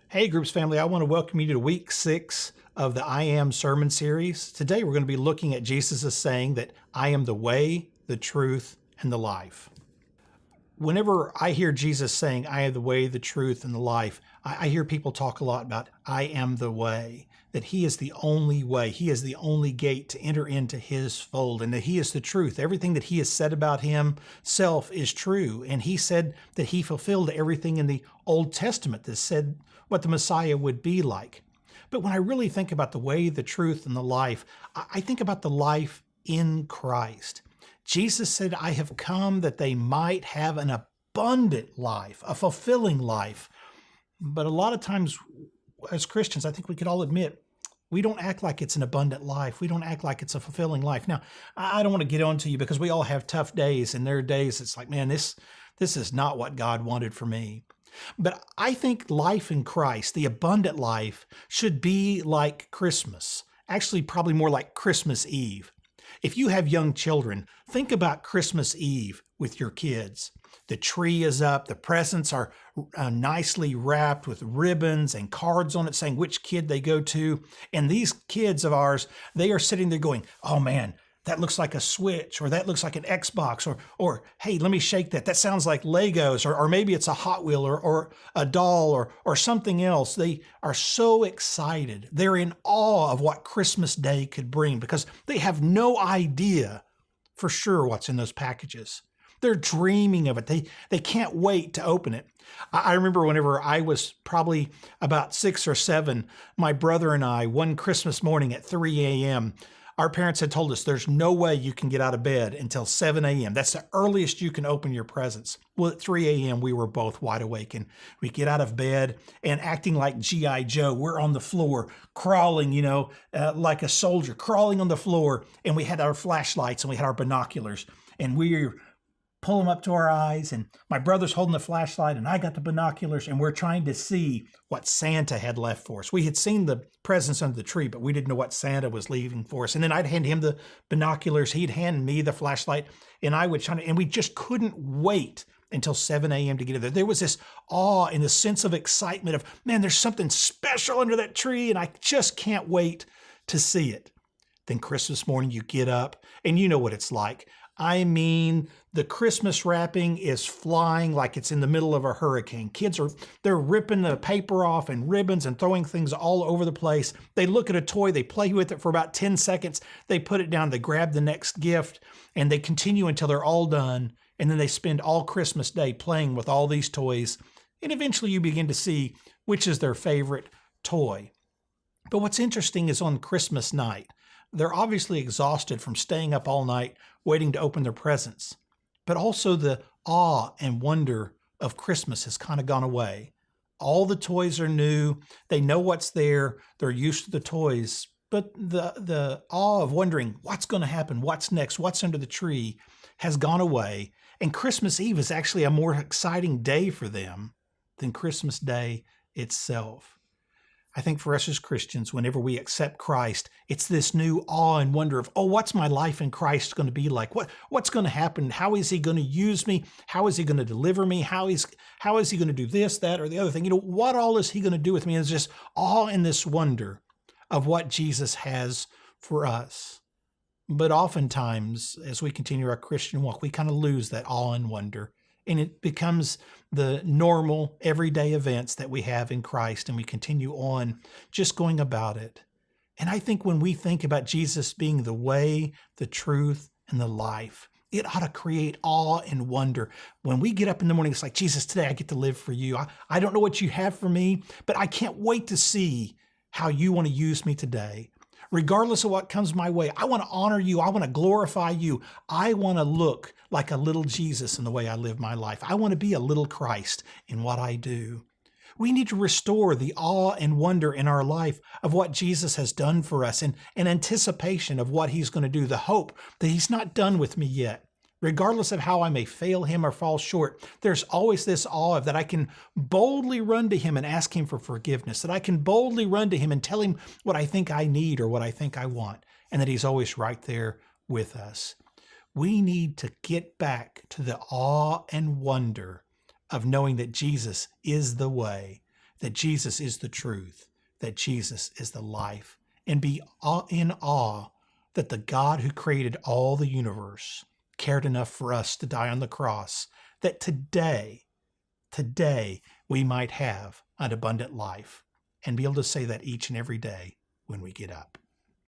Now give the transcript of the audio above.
Hey, Groups family, I want to welcome you to week 6 of the I Am sermon series. Today we're going to be looking at Jesus' saying that I am the way, the truth, and the life. Whenever I hear Jesus saying, I am the way, the truth, and the life, I hear people talk a lot about I am the way, that He is the only way. He is the only gate to enter into His fold, and that He is the truth. Everything that He has said about Himself is true. And He said that He fulfilled everything in the Old Testament that said what the Messiah would be like. But when I really think about the way, the truth, and the life, I think about the life in Christ. Jesus said, I have come that they might have an abundant life, a fulfilling life. But a lot of times as Christians, I think we could all admit, we don't act like it's an abundant life. We don't act like it's a fulfilling life. Now, I don't want to get on to you because we all have tough days, and there are days it's like, man, this is not what God wanted for me. But I think life in Christ, the abundant life, should be like Christmas. Actually, probably more like Christmas Eve. If you have young children, think about Christmas Eve with your kids. The tree is up, the presents are nicely wrapped with ribbons and cards on it saying which kid they go to. And these kids of ours, they are sitting there going, oh man, that looks like a Switch, or that looks like an Xbox, or hey, let me shake that. That sounds like Legos, or maybe it's a Hot Wheel or a doll or something else. They are so excited. They're in awe of what Christmas Day could bring because they have no idea for sure what's in those packages. They're dreaming of it. They can't wait to open it. I remember whenever I was probably about 6 or 7, my brother and I, one Christmas morning at 3 a.m., our parents had told us there's no way you can get out of bed until 7 a.m. That's the earliest you can open your presents. Well, at 3 a.m., we were both wide awake, and we get out of bed and acting like G.I. Joe. We're on the floor, crawling, like a soldier, crawling on the floor. And we had our flashlights and we had our binoculars, and we pull them up to our eyes, and my brother's holding the flashlight and I got the binoculars, and we're trying to see what Santa had left for us. We had seen the presents under the tree, but we didn't know what Santa was leaving for us. And then I'd hand him the binoculars, he'd hand me the flashlight, and I would shine it, and we just couldn't wait until 7 a.m. to get there. There was this awe and this sense of excitement of, man, there's something special under that tree, and I just can't wait to see it. Then Christmas morning, you get up, and you know what it's like. I mean, the Christmas wrapping is flying like it's in the middle of a hurricane. They're ripping the paper off and ribbons and throwing things all over the place. They look at a toy, they play with it for about 10 seconds, they put it down, they grab the next gift, and they continue until they're all done. And then they spend all Christmas Day playing with all these toys. And eventually you begin to see which is their favorite toy. But what's interesting is on Christmas night, they're obviously exhausted from staying up all night waiting to open their presents. But also the awe and wonder of Christmas has kind of gone away. All the toys are new. They know what's there. They're used to the toys. But the awe of wondering what's going to happen, what's next, what's under the tree has gone away. And Christmas Eve is actually a more exciting day for them than Christmas Day itself. I think for us as Christians, whenever we accept Christ, it's this new awe and wonder of, oh, what's my life in Christ going to be like? What's going to happen? How is He going to use me? How is He going to deliver me? How is He going to do this, that, or the other thing? What all is He going to do with me? And it's just awe and this wonder of what Jesus has for us. But oftentimes, as we continue our Christian walk, we kind of lose that awe and wonder. And it becomes the normal, everyday events that we have in Christ, and we continue on just going about it. And I think when we think about Jesus being the way, the truth, and the life, it ought to create awe and wonder. When we get up in the morning, it's like, Jesus, today I get to live for you. I don't know what you have for me, but I can't wait to see how you want to use me today. Regardless of what comes my way, I want to honor you. I want to glorify you. I want to look like a little Jesus in the way I live my life. I want to be a little Christ in what I do. We need to restore the awe and wonder in our life of what Jesus has done for us and an anticipation of what He's going to do, the hope that He's not done with me yet. Regardless of how I may fail Him or fall short, there's always this awe of that I can boldly run to Him and ask Him for forgiveness, that I can boldly run to Him and tell Him what I think I need or what I think I want, and that He's always right there with us. We need to get back to the awe and wonder of knowing that Jesus is the way, that Jesus is the truth, that Jesus is the life, and be in awe that the God who created all the universe cared enough for us to die on the cross, that today we might have an abundant life, and be able to say that each and every day when we get up.